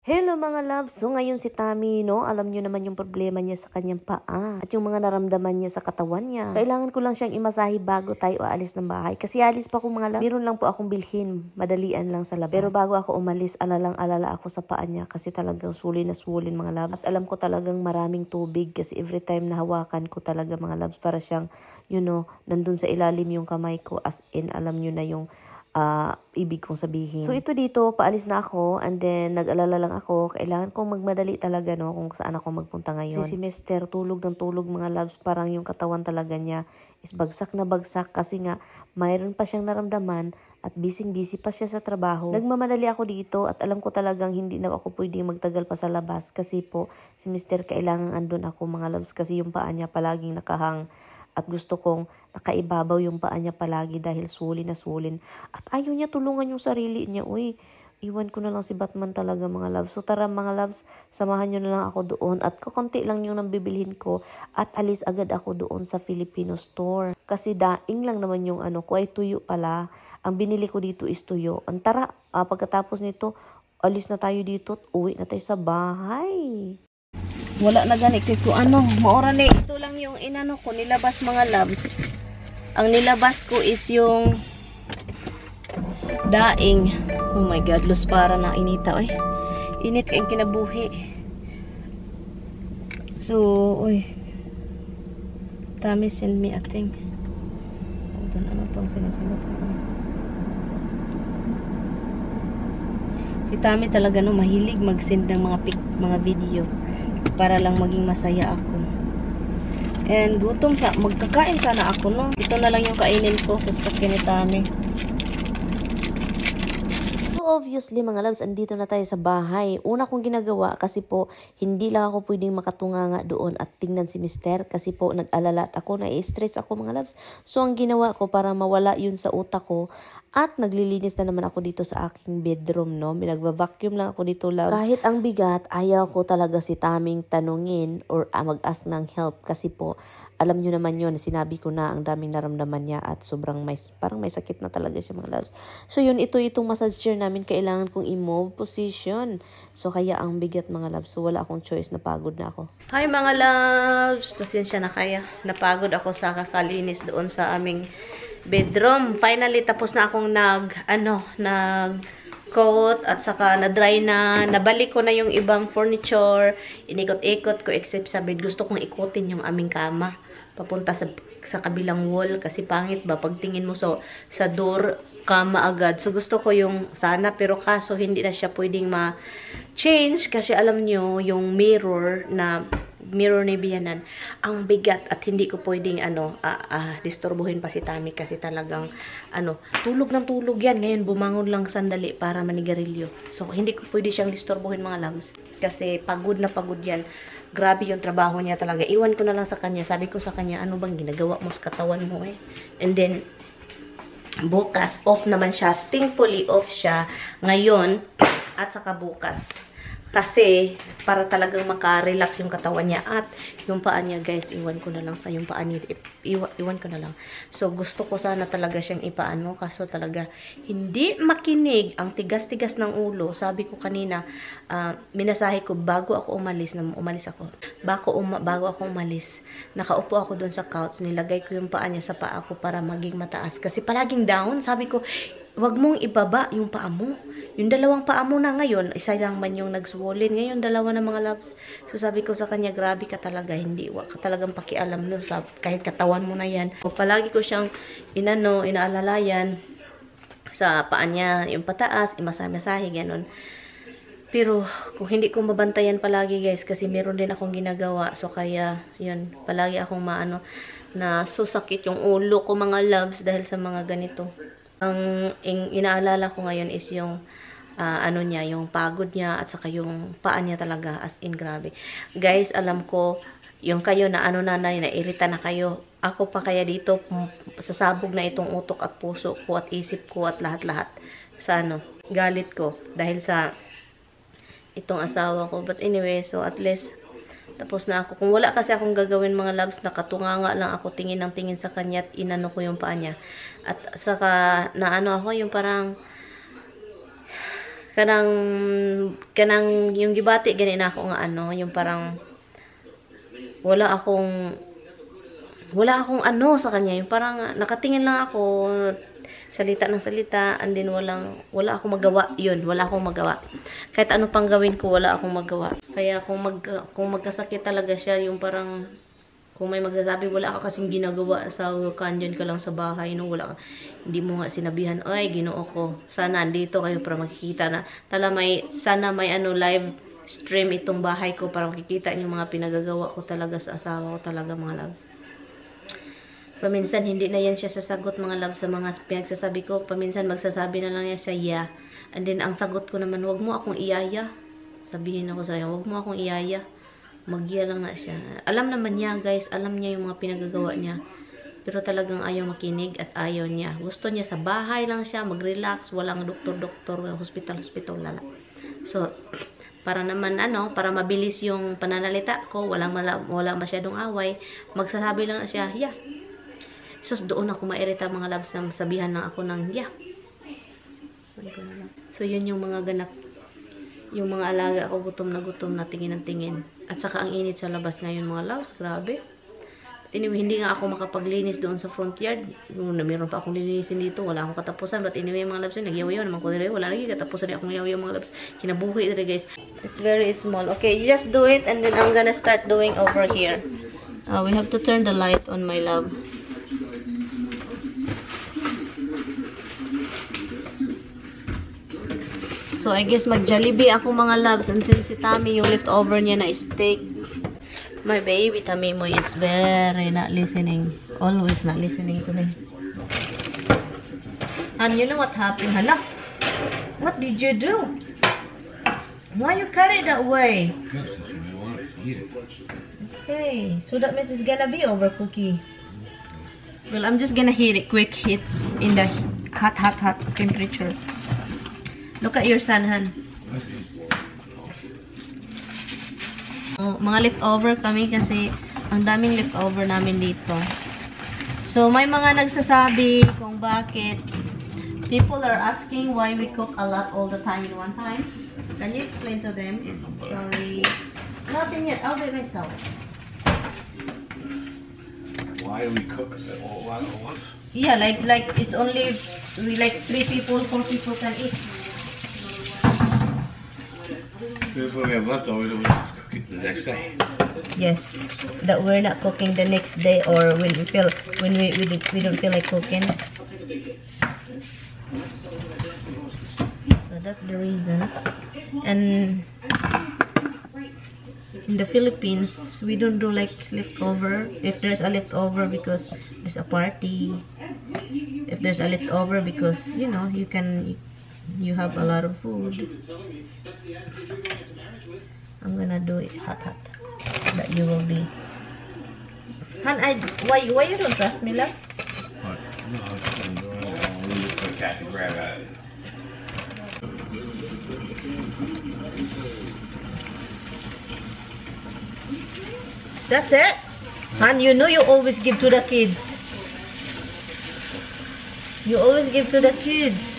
Hello mga loves! So ngayon si Tammy, no? Alam nyo naman yung problema niya sa kanyang paa at yung mga naramdaman niya sa katawan niya. Kailangan ko lang siyang imasahe bago tayo aalis ng bahay. Kasi alis pa ako mga loves. Meron lang po akong bilhin. Madalian lang sa labas. Pero bago ako umalis, alalang-alala ako sa paa niya kasi talagang sulin na sulin mga loves. At alam ko talagang maraming tubig kasi every time na hawakan ko talaga mga loves para siyang, nandun sa ilalim yung kamay ko as in alam nyo na yung ibig kong sabihin. So ito dito, paalis na ako and then nag-alala lang ako. Kailangan kong magmadali talaga no kung saan ako magpunta ngayon. Si Mister tulog ng tulog mga loves, parang yung katawan talaga niya is bagsak na bagsak kasi nga mayroon pa siyang naramdaman at busy pa siya sa trabaho. Nagmamadali ako dito at alam ko talagang hindi na ako pwedeng magtagal pa sa labas kasi po si Mister kailangan andun ako mga loves kasi yung paa niya palaging nakahang. At gusto kong nakaibabaw yung paa niya palagi dahil sulin na sulin. At ayaw niya tulungan yung sarili niya. Uy, iwan ko na lang si Batman talaga mga loves. So tara mga loves, samahan nyo na lang ako doon. At kakunti lang yung nabibilhin ko. At alis agad ako doon sa Filipino store. Kasi daing lang naman yung ko ay tuyo pala. Ang binili ko dito is tuyo. Ang tara, pagkatapos nito, alis na tayo dito at uwi na tayo sa bahay. Wala na gani kay ko maora ni ito lang yung inano ko nilabas mga loves. Ang nilabas ko is yung daing. Oh my god, lus para na inita oy. Init kayong kinabuhi. So, oy. Tami send me a thing. Ano tong sinasagot ko? Si Tami talaga mahilig mag-send ng mga video. Para lang maging masaya ako. And gutom magkakain sana ako no. Ito na lang yung kainin ko sa sasakyan ni Tami. Obviously mga loves, andito na tayo sa bahay. Una kong ginagawa kasi po, hindi lang ako pwedeng makatunganga doon at tingnan si Mister kasi po nag-alala at ako, na-stress ako mga loves. So ang ginawa ko para mawala yun sa utak ko at naglilinis na naman ako dito sa aking bedroom, no? Nagba-vacuum lang ako dito loves. Kahit ang bigat, ayaw ko talaga si Taming tanungin or mag-ask ng help kasi po, alam nyo naman yun, sinabi ko na ang daming naramdaman niya at sobrang parang may sakit na talaga siya mga loves. So yun, itong massage chair namin, kailangan kong i-move position. So kaya ang bigat mga loves. So wala akong choice, napagod na ako. Hi mga loves! Pasensya na kaya. Napagod ako sa kakalinis doon sa aming bedroom. Finally, tapos na akong coat at saka na-dry na. Nabalik ko na yung ibang furniture. Inikot-ikot ko except sa bed. Gusto kong ikutin yung aming kama. Papunta sa kabilang wall kasi pangit ba pagtingin mo sa door kama agad. So gusto ko yung sana pero kaso hindi na siya pwedeng ma-change kasi alam nyo yung mirror ni Biyanan ang bigat at hindi ko pwedeng disturbuhin pa si Tami kasi talagang tulog ng tulog yan. Ngayon bumangon lang sandali para manigarilyo. So hindi ko pwede siyang disturbuhin mga loves kasi pagod na pagod yan. Grabe yung trabaho niya talaga. Iwan ko na lang sa kanya. Sabi ko sa kanya, ano bang ginagawa mo sa katawan mo eh? And then, bukas, off naman siya. Thankfully, off siya ngayon at saka bukas. Kasi, para talagang maka-relax yung katawan niya. At yung paa niya, guys, iwan ko na lang sa yung paa niya. Iwan ko na lang. So, gusto ko sana talaga siyang ipaano. Kaso talaga, hindi makinig. Ang tigas-tigas ng ulo. Sabi ko kanina, minasahe ko bago ako umalis. Bago ako umalis, nakaupo ako dun sa couch. Nilagay ko yung paa niya sa paa ko para maging mataas. Kasi palaging down. Sabi ko, wag mong ibaba yung paa mo. Yung dalawang paa mo na ngayon, isa lang man yung nagsuwolin. Ngayon, dalawa na mga loves. So, sabi ko sa kanya, grabe ka talaga. Hindi, wag ka talagang pakialam nun. Kahit katawan mo na yan. O, palagi ko siyang inaalalayan sa paa niya, yung pataas, imasahe, ganun. Pero, kung hindi ko mabantayan palagi, guys, kasi meron din akong ginagawa. So, kaya, yun, palagi akong na susakit yung ulo ko, mga loves, dahil sa mga ganito. Ang inaalala ko ngayon is yung yung pagod niya at saka yung paa niya talaga as in grabe. Guys, alam ko yung kayo na nairita na kayo. Ako pa kaya dito sasabog na itong utok at puso ko at isip ko at lahat-lahat sa galit ko dahil sa itong asawa ko. But anyway, so at least tapos na ako. Kung wala kasi akong gagawin mga loves, nakatunganga lang ako tingin ng tingin sa kanya at inano ko yung paa niya. At saka ako yung parang kanang yung gibati gani na ako nga ano, yung parang wala akong ano sa kanya, yung parang nakatingin lang ako, salita ng salita, and then wala akong magawa. Yun, wala akong magawa. Kahit ano pang gawin ko, wala akong magawa. Kaya kung magkasakit talaga siya, yung parang kung may magsasabi, wala ka kasing ginagawa sa kanyan ka lang sa bahay, no? Hindi mo nga sinabihan, ay, Ginoo ko, sana andito kayo para makikita na, sana may ano, live stream itong bahay ko para makikita yung mga pinagagawa ko talaga sa asawa ko talaga, mga loves. Paminsan, hindi na yan siya sasagot, mga loves, sa mga pinagsasabi ko. Paminsan, magsasabi na lang niya siya, yeah. And then, ang sagot ko naman, wag mo akong iyaya. Sabihin ako sa'yo, wag mo akong iyaya. Magya lang na siya. Alam naman niya, guys. Alam niya yung mga pinagagawa niya. Pero talagang ayaw makinig at ayaw niya. Gusto niya sa bahay lang siya, mag-relax. Walang doktor-doktor, hospital-hospital, lala. So, para naman, para mabilis yung pananalita ko, wala masyadong away, magsasabi lang na siya, yeah. So, doon ako mairita, mga loves, na sabihan lang ako ng, yeah. So, yun yung mga ganap. Yung mga alaga ako, gutom na tingin ng tingin. At saka ang init sa labas ngayon, mga loves, grabe. Anyway, hindi nga ako makapaglinis doon sa front yard. Meron pa akong linisin dito, wala akong katapusan. But anyway, mga loves, nagyaw-yaw naman ko dire. Wala lagi katapusan akong nagyaw-yaw, mga loves. Kinabuhi dire, guys. It's very small. Okay, you just do it, and then I'm gonna start doing over here. We have to turn the light on, my love. So, I guess mag-Jollibee ako, mga loves. And since si Tammy, yung leftover niya na steak. My baby Tammy mo is very not listening. Always not listening to me. And you know what happened, Hala? What did you do? Why you carry it that way? Okay, so that means it's gonna be overcooking. Well, I'm just gonna heat it, quick heat in the hot temperature. Look at your son, Han. Oh, mga leftover kami kasi ang daming leftover namin dito. So, may mga nagsasabi kung bakit people are asking why we cook a lot all the time in one time. Can you explain to them? Sorry. Nothing yet. I'll do it myself. Why do we cook all at once? Yeah, like it's only like 3 people, 4 people can eat. If we have leftovers, we'll just cook it the next day. Yes, that we're not cooking the next day, or when we don't feel like cooking. So that's the reason. And in the Philippines, we don't do like leftover. If there's a leftover because there's a party, if there's a leftover because you you have a lot of food. I'm gonna do it hot. That you will be. Han, why you don't trust me, love? What? No, I was just gonna do it. We'll just put Kathy grab at it. That's it? Han, you know you always give to the kids. You always give to the kids.